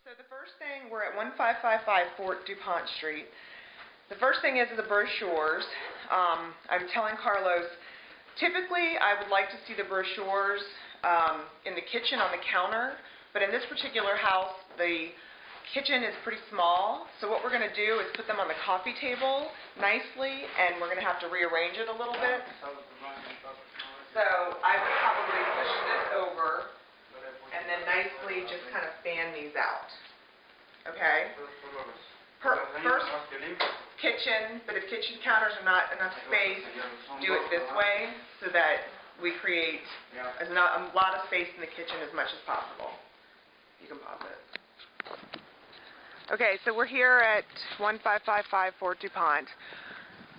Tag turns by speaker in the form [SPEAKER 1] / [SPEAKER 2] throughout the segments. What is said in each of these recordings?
[SPEAKER 1] So the first thing, we're at 1555 Fort DuPont Street. The first thing is the brochures. I'm telling Carlos, typically I would like to see the brochures in the kitchen on the counter, but in this particular house, the kitchen is pretty small, so what we're going to do is put them on the coffee table nicely, and we're going to have to rearrange it a little bit. So I would probably push this over and then nicely just kind of fan these out. Okay? First, kitchen, but if kitchen counters are not enough space, do it this way so that we create a lot of space in the kitchen as much as possible. You can pause it. Okay, so we're here at 1555 Fort DuPont,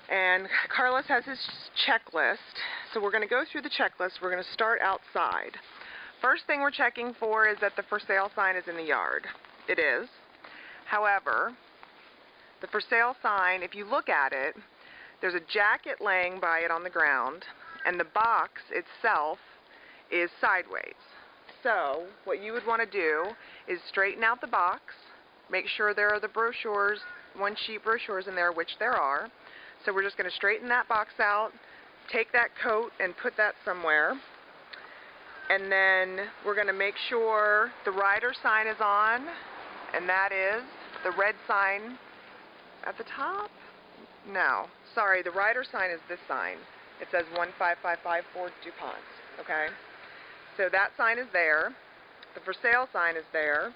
[SPEAKER 1] and Carlos has his checklist. So we're going to go through the checklist. We're going to start outside. First thing we're checking for is that the for sale sign is in the yard. It is. However, the for sale sign, if you look at it, there's a jacket laying by it on the ground, and the box itself is sideways. So what you would want to do is straighten out the box, make sure there are the brochures, one-sheet brochures in there, which there are. So we're just going to straighten that box out, take that coat and put that somewhere, and then we're going to make sure the rider sign is on, and that is the red sign at the top. No, sorry, the rider sign is this sign. It says 1555 Fort DuPont, okay? So that sign is there, the for sale sign is there,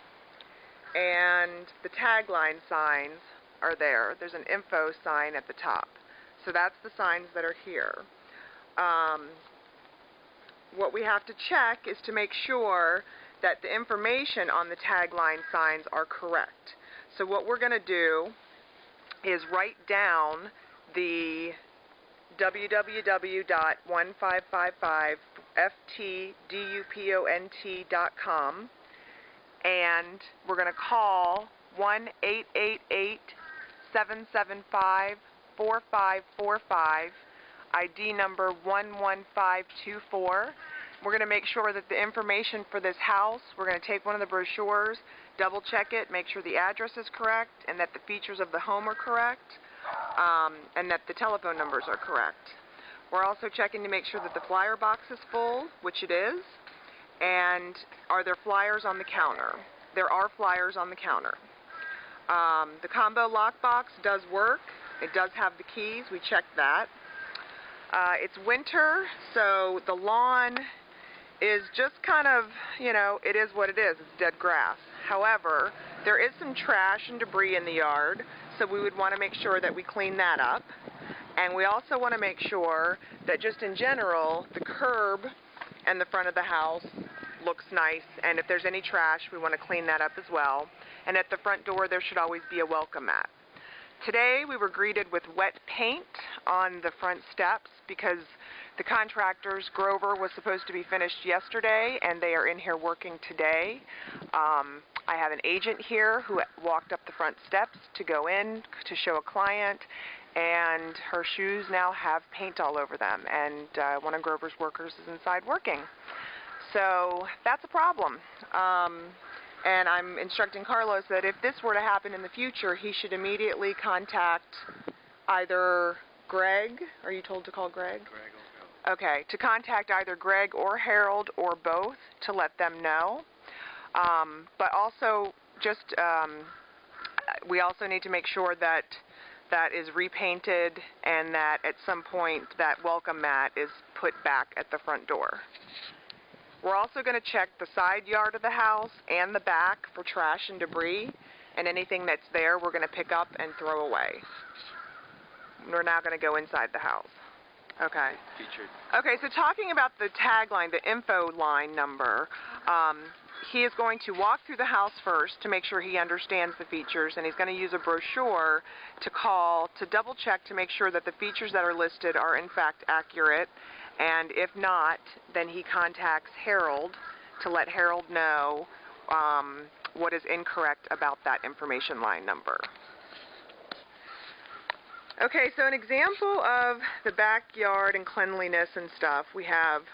[SPEAKER 1] and the tagline signs are there. There's an info sign at the top. So that's the signs that are here. What we have to check is to make sure that the information on the tagline signs are correct. So what we're going to do is write down the www.1555ftdupont.com, and we're going to call 1-888-775-4545, ID number 11524. We're going to make sure that the information for this house, we're going to take one of the brochures, double check it, make sure the address is correct, and that the features of the home are correct, and that the telephone numbers are correct. We're also checking to make sure that the flyer box is full, which it is, and are there flyers on the counter? There are flyers on the counter. The combo lockbox does work. It does have the keys. We checked that. It's winter, so the lawn is just kind of, you know, it is what it is. It's dead grass. However, there is some trash and debris in the yard, so we would want to make sure that we clean that up. And we also want to make sure that just in general, the curb and the front of the house looks nice, and if there's any trash, we want to clean that up as well. And at the front door, there should always be a welcome mat. Today, we were greeted with wet paint on the front steps because the contractors, Grover, was supposed to be finished yesterday, and they are in here working today. I have an agent here who walked up the front steps to go in to show a client, and her shoes now have paint all over them, and one of Grover's workers is inside working. So that's a problem. And I'm instructing Carlos that if this were to happen in the future, he should immediately contact either Greg. Are you told to call Greg? Greg or Harold. Okay, to contact either Greg or Harold or both to let them know. But also, just we also need to make sure that that is repainted and that at some point that welcome mat is put back at the front door. We're also going to check the side yard of the house and the back for trash and debris, and anything that's there we're going to pick up and throw away. We're now going to go inside the house. Okay. Featured. Okay, so talking about the tagline, the info line number, he is going to walk through the house first to make sure he understands the features, and he's going to use a brochure to call to double check to make sure that the features that are listed are in fact accurate. And if not, then he contacts Harold to let Harold know what is incorrect about that information line number. Okay, so an example of the backyard and cleanliness and stuff, we have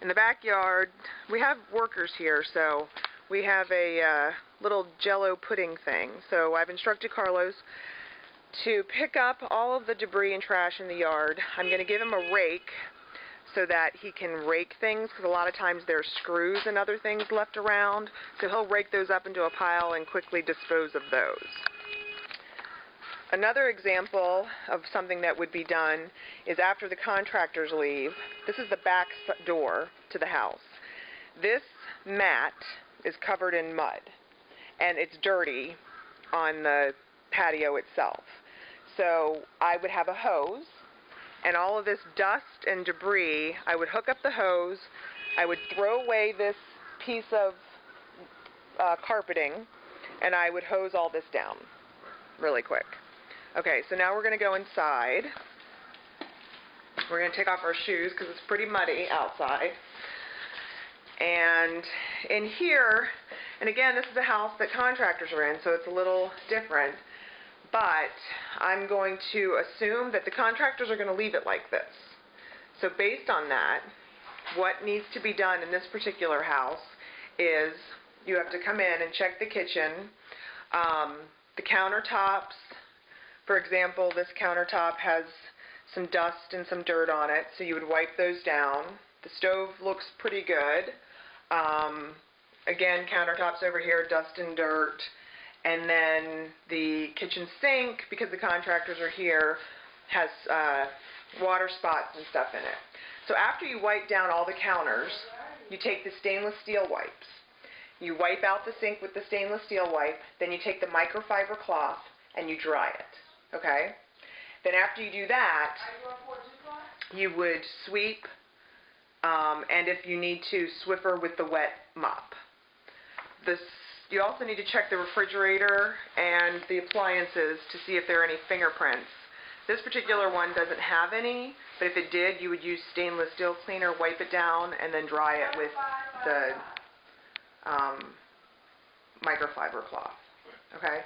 [SPEAKER 1] in the backyard, we have workers here, so we have a little jello pudding thing. So I've instructed Carlos to pick up all of the debris and trash in the yard. I'm going to give him a rake so that he can rake things, because a lot of times there's screws and other things left around. So he'll rake those up into a pile and quickly dispose of those. Another example of something that would be done is after the contractors leave. This is the back door to the house. This mat is covered in mud, and it's dirty on the patio itself. So I would have a hose, and all of this dust and debris, I would hook up the hose, I would throw away this piece of carpeting, and I would hose all this down really quick. Okay, so now we're going to go inside. We're going to take off our shoes because it's pretty muddy outside. And in here, and again, this is a house that contractors are in, so it's a little different. But I'm going to assume that the contractors are going to leave it like this. So based on that, what needs to be done in this particular house is you have to come in and check the kitchen, the countertops. For example, this countertop has some dust and some dirt on it, so you would wipe those down. The stove looks pretty good. Again, countertops over here, dust and dirt. And then the kitchen sink, because the contractors are here, has water spots and stuff in it. So after you wipe down all the counters, you take the stainless steel wipes. You wipe out the sink with the stainless steel wipe, then you take the microfiber cloth and you dry it. Okay? Then after you do that, you would sweep, and if you need to, Swiffer with the wet mop. You also need to check the refrigerator and the appliances to see if there are any fingerprints. This particular one doesn't have any, but if it did, you would use stainless steel cleaner, wipe it down, and then dry it with the microfiber cloth. Okay?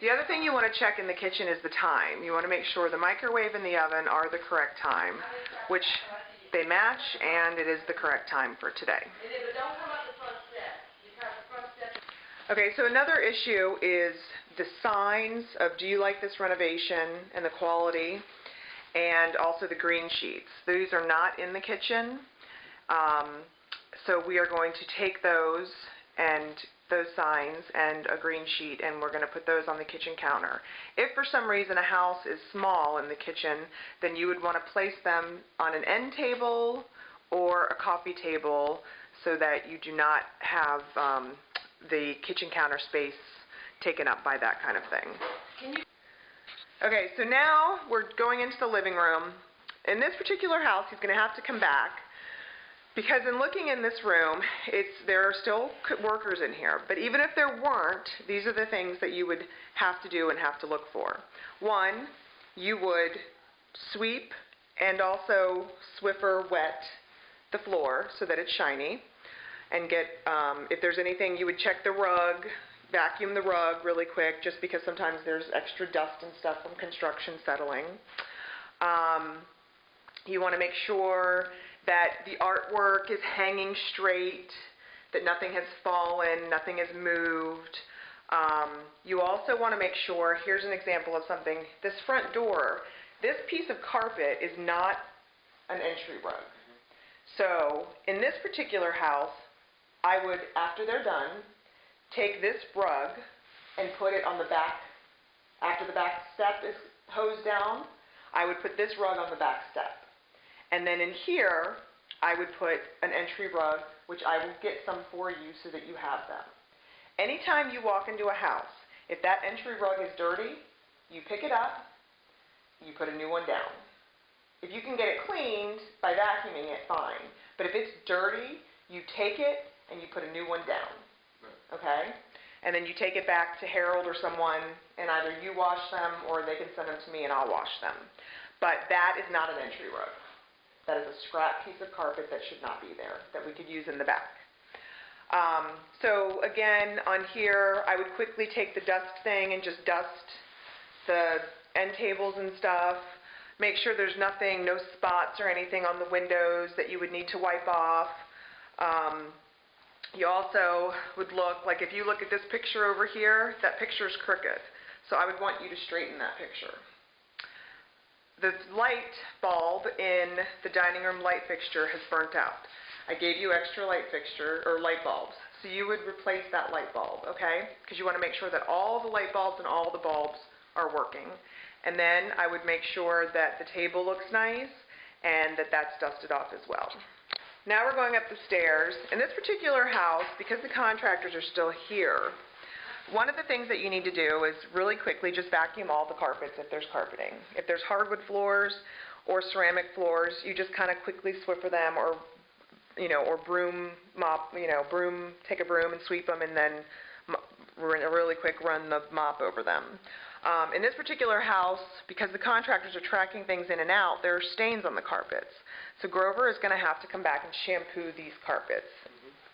[SPEAKER 1] The other thing you want to check in the kitchen is the time. You want to make sure the microwave and the oven are the correct time, which they match, and it is the correct time for today. Okay, so another issue is the signs of do you like this renovation and the quality, and also the green sheets. These are not in the kitchen, so we are going to take those signs and a green sheet, and we're going to put those on the kitchen counter. If for some reason a house is small in the kitchen, then you would want to place them on an end table or a coffee table so that you do not have the kitchen counter space taken up by that kind of thing. Okay, so now we're going into the living room. In this particular house, he's going to have to come back, because in looking in this room, there are still workers in here. But even if there weren't, these are the things that you would have to do and have to look for. One, you would sweep and also Swiffer wet the floor so that it's shiny. And get, if there's anything, you would check the rug, vacuum the rug really quick, just because sometimes there's extra dust and stuff from construction settling. You want to make sure that the artwork is hanging straight, that nothing has fallen, nothing has moved. You also want to make sure, here's an example of something, this front door, this piece of carpet is not an entry rug. So in this particular house, I would, after they're done, take this rug and put it on the back. After the back step is hosed down, I would put this rug on the back step. And then in here, I would put an entry rug, which I will get some for you so that you have them. Anytime you walk into a house, if that entry rug is dirty, you pick it up, you put a new one down. If you can get it cleaned by vacuuming it, fine. But if it's dirty, you take it and you put a new one down. Okay? And then you take it back to Harold or someone, and either you wash them or they can send them to me and I'll wash them. But that is not an entry rug. That is a scrap piece of carpet that should not be there, that we could use in the back. So again, on here, I would quickly take the dust thing and just dust the end tables and stuff. Make sure there's nothing, no spots or anything on the windows that you would need to wipe off. You also would look, like if you look at this picture over here, that picture is crooked. So I would want you to straighten that picture. The light bulb in the dining room light fixture has burnt out. I gave you extra light fixture or light bulbs. So you would replace that light bulb, okay? Because you want to make sure that all the light bulbs and all the bulbs are working. And then I would make sure that the table looks nice and that that's dusted off as well. Now we're going up the stairs. In this particular house, because the contractors are still here, one of the things that you need to do is really quickly just vacuum all the carpets if there's carpeting. If there's hardwood floors or ceramic floors, you just kind of quickly Swiffer them, or or broom mop, take a broom and sweep them, and then really quick run the mop over them. In this particular house, because the contractors are tracking things in and out, there are stains on the carpets. So Grover is going to have to come back and shampoo these carpets.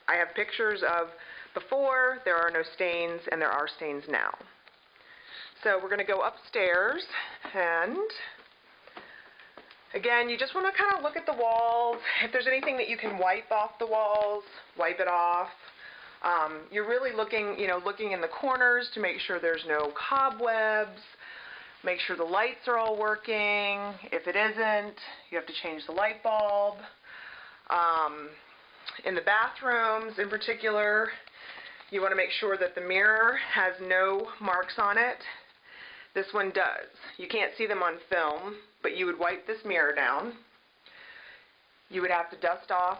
[SPEAKER 1] I have pictures of before, there are no stains, and there are stains now. So we're going to go upstairs, and again, you just want to kind of look at the walls. If there's anything that you can wipe off the walls, wipe it off. You're really looking, looking in the corners to make sure there's no cobwebs. Make sure the lights are all working. If it isn't, you have to change the light bulb. In the bathrooms in particular, you want to make sure that the mirror has no marks on it. This one does. You can't see them on film, but you would wipe this mirror down. You would have to dust off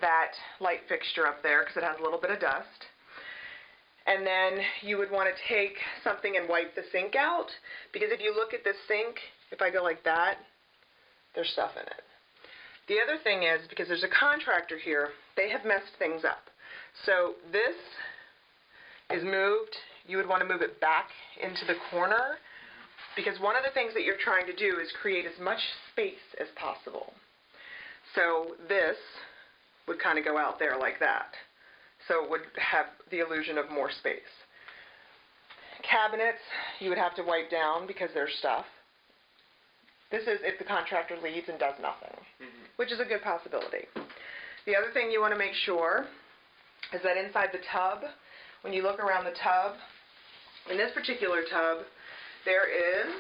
[SPEAKER 1] that light fixture up there because it has a little bit of dust. And then you would want to take something and wipe the sink out, because if you look at this sink, if I go like that, there's stuff in it. The other thing is, because there's a contractor here, they have messed things up. So this is moved. You would want to move it back into the corner, because one of the things that you're trying to do is create as much space as possible. So this would kind of go out there like that. So it would have the illusion of more space. Cabinets, you would have to wipe down because there's stuff. This is if the contractor leaves and does nothing, which is a good possibility. The other thing you want to make sure is that inside the tub, when you look around the tub, in this particular tub, there is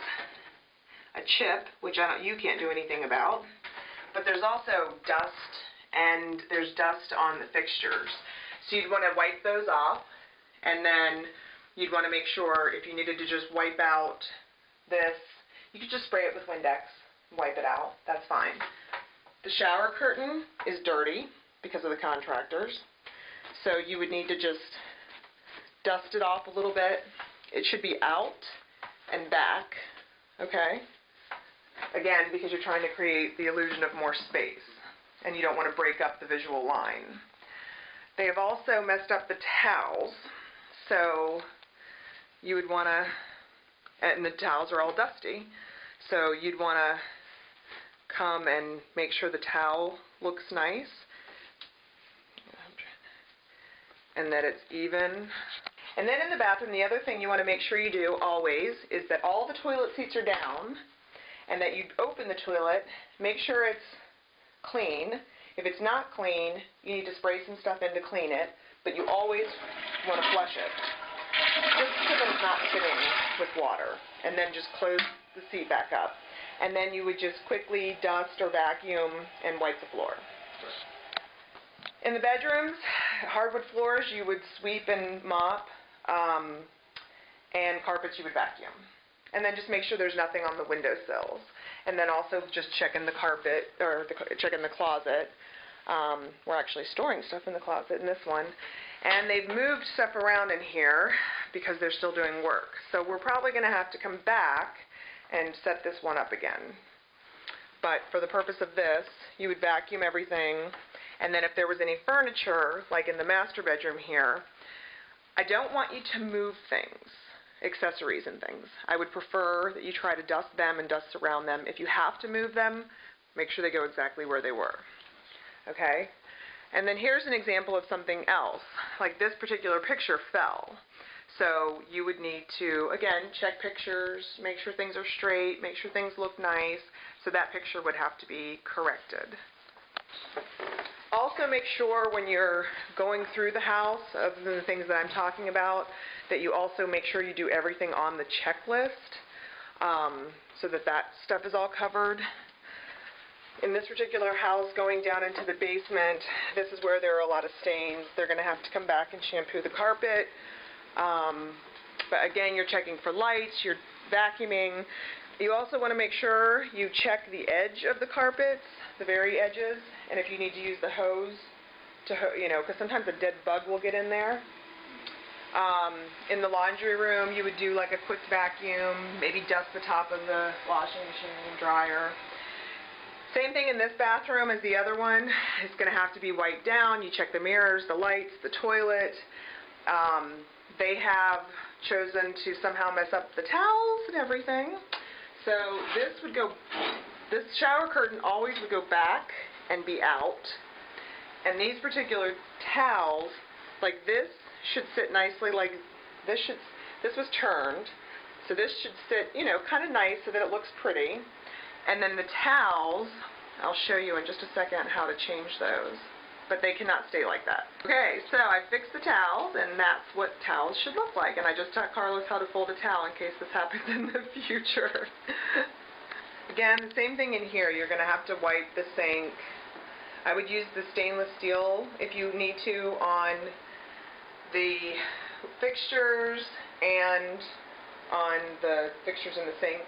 [SPEAKER 1] a chip, which you can't do anything about, but there's also dust, and there's dust on the fixtures. So you'd want to wipe those off, and then you'd want to make sure if you needed to just wipe out this, you could just spray it with Windex, wipe it out, that's fine. The shower curtain is dirty because of the contractors, so you would need to just dust it off a little bit. It should be out and back, okay? Again, because you're trying to create the illusion of more space, and you don't want to break up the visual line. They have also messed up the towels, so you would want to, and the towels are all dusty, so you'd want to come and make sure the towel looks nice, and that it's even. And then in the bathroom, the other thing you want to make sure you do always is that all the toilet seats are down, and that you open the toilet, make sure it's clean. If it's not clean, you need to spray some stuff in to clean it, but you always want to flush it, just so that it's not sitting with water. And then just close the seat back up. And then you would just quickly dust or vacuum and wipe the floor. In the bedrooms, hardwood floors you would sweep and mop, and carpets you would vacuum. And then just make sure there's nothing on the windowsills. And then also just check in the carpet, or check in the closet. We're actually storing stuff in the closet in this one. And they've moved stuff around in here because they're still doing work. So we're probably going to have to come back and set this one up again. But for the purpose of this, you would vacuum everything. And then if there was any furniture, like in the master bedroom here, I don't want you to move things, accessories and things. I would prefer that you try to dust them and dust around them. If you have to move them, make sure they go exactly where they were. Okay? And then here's an example of something else. Like this particular picture fell. So you would need to, again, check pictures, make sure things are straight, make sure things look nice. So that picture would have to be corrected. Also, also make sure when you're going through the house, other than the things that I'm talking about, that you also make sure you do everything on the checklist, so that stuff is all covered. In this particular house, going down into the basement, this is where there are a lot of stains. They're going to have to come back and shampoo the carpet. But again, you're checking for lights, you're vacuuming. You also want to make sure you check the edge of the carpets, the very edges, and if you need to use the hose to, because sometimes a dead bug will get in there. In the laundry room, you would do like a quick vacuum, maybe dust the top of the washing machine, dryer. Same thing in this bathroom as the other one. It's going to have to be wiped down. You check the mirrors, the lights, the toilet. They have chosen to somehow mess up the towels and everything. So this shower curtain always would go back and be out. And these particular towels, like this, should sit nicely like this was turned. So this should sit, kind of nice so that it looks pretty. And then the towels, I'll show you in just a second how to change those, but they cannot stay like that. Okay, so I fixed the towels, and that's what towels should look like. And I just taught Carlos how to fold a towel in case this happens in the future. Again, the same thing in here. You're going to have to wipe the sink. I would use the stainless steel if you need to on the fixtures and on the fixtures in the sink.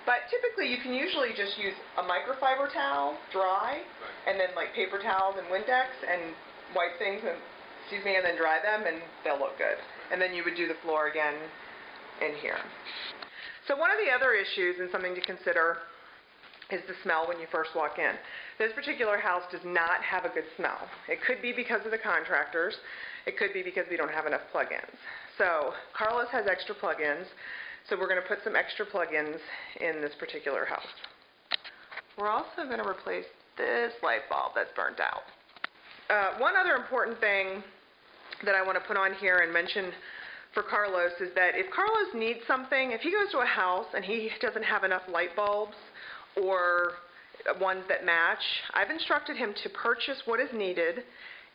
[SPEAKER 1] But typically you can usually just use a microfiber towel, dry, and then like paper towels and Windex and wipe things and, and then dry them, and they'll look good. And then you would do the floor again in here. So one of the other issues and something to consider is the smell when you first walk in. This particular house does not have a good smell. It could be because of the contractors. It could be because we don't have enough plug-ins. So Carlos has extra plug-ins. So we're going to put some extra plug-ins in this particular house. We're also going to replace this light bulb that's burnt out. One other important thing that I want to put on here and mention for Carlos is that if Carlos needs something, if he goes to a house and he doesn't have enough light bulbs or ones that match, I've instructed him to purchase what is needed.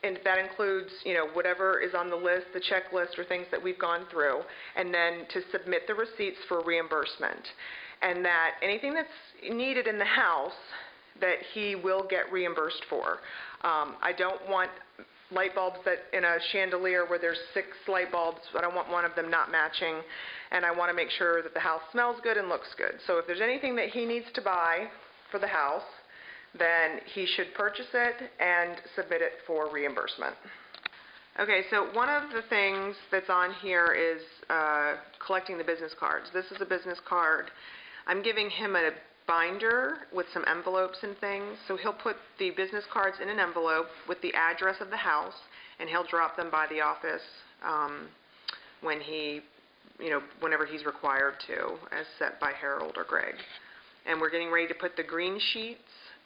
[SPEAKER 1] And that includes, whatever is on the list, the checklist or things that we've gone through, and then to submit the receipts for reimbursement. And that anything that's needed in the house that he will get reimbursed for. I don't want light bulbs that in a chandelier where there's 6 light bulbs, I don't want one of them not matching. And I want to make sure that the house smells good and looks good. So if there's anything that he needs to buy for the house, then he should purchase it and submit it for reimbursement. Okay, so one of the things that's on here is collecting the business cards. This is a business card. I'm giving him a binder with some envelopes and things, so he'll put the business cards in an envelope with the address of the house, and he'll drop them by the office when whenever he's required to, as set by Harold or Greg. And we're getting ready to put the green sheets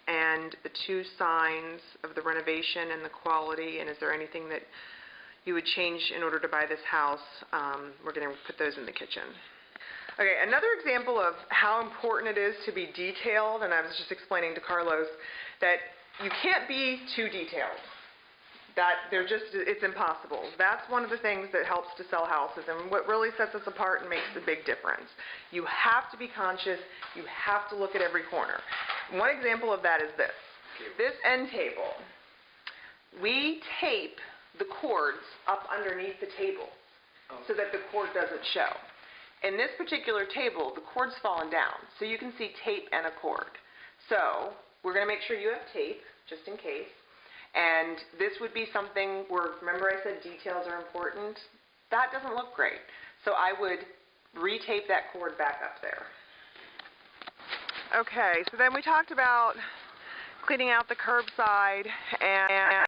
[SPEAKER 1] and the 2 signs of the renovation and the quality, and is there anything that you would change in order to buy this house. We're going to put those in the kitchen. Okay, another example of how important it is to be detailed, and I was just explaining to Carlos that you can't be too detailed. It's impossible. That's one of the things that helps to sell houses, and what really sets us apart and makes a big difference. You have to be conscious. You have to look at every corner. One example of that is this. This end table. We tape the cords up underneath the table so that the cord doesn't show. In this particular table, the cord's fallen down, so you can see tape and a cord. So we're going to make sure you have tape, just in case. And this would be something where, remember I said details are important? That doesn't look great. So I would retape that cord back up there. Okay, so then we talked about cleaning out the curbside and